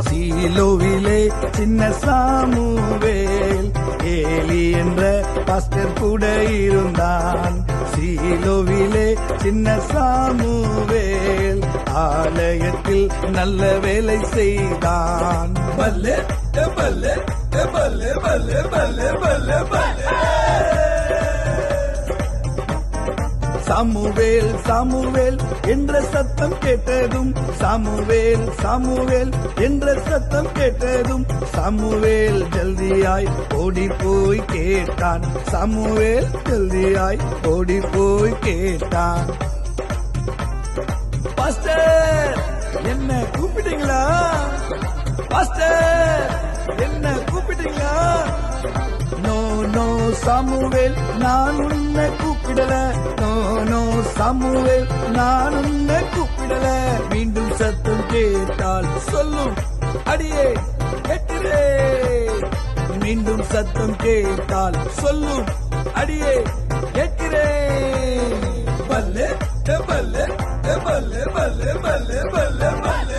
சீலோவிலே சின்ன Samuel Eli என்ற pastor கூட இருந்தான். சீலோவிலே சின்ன சாமுவேல் ஆலயத்தில் நல்ல வேலை செய்தான். பல்லே பல்லே பல்லே பல்லே பல்லே பல்லே பல்லே. சாமுவேல் சாமுவேல் என்ற சத்தம் கேட்டதும், சாமுவேல் சாமுவேல் என்ற சத்தம் கேட்டதும் சாமுவேல் ஜல்தியாய் ஓடி போய் கேட்டான். சாமுவேல் ஜல்தியாய் ஓடி போய் கேட்டான். பாஸ்டர் என்ன கூப்பிட்டீங்களா? பாஸ்டர் என்ன கூப்பிட்டீங்களா? நோ நோ சாமுவேல் நான் உன்னை கூப்பிடல. நோ நோ சாமுவேல் நான் உன்னை கூப்பிடல. மீண்டும் சத்தம் கேட்டால் சொல்லும் அடியே கேட்கிறே. மீண்டும் சத்தம் கேட்டால் சொல்லும் அடியே கேட்கிறே. பல்லே பல்லே பல்லே பல்லே பல்லே பல்லே பல்லே.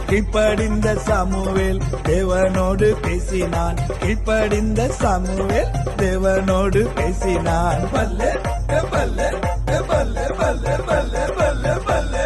கீழ்ப்படிந்த சாமுவேல் தேவனோடு பேசினான். கீழ்ப்படிந்த சாமுவேல் தேவனோடு பேசினான். பல்லே பல்லே பல்லே பல்லே பல்லே பல்லே பல்லே.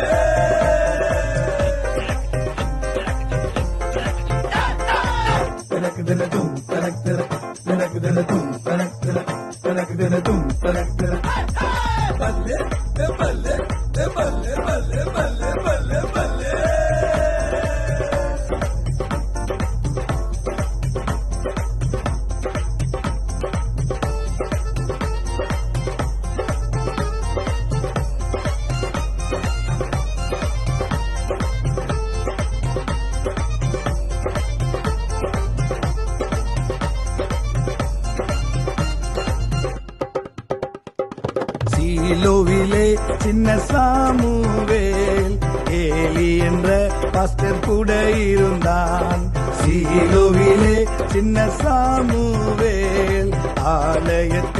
சீலோவிலே சின்ன சாமுவேல் ஏலி என்ற பாஸ்டர் கூட இருந்தான். சீலோவிலே சின்ன சாமுவேல் ஆலயத்தில்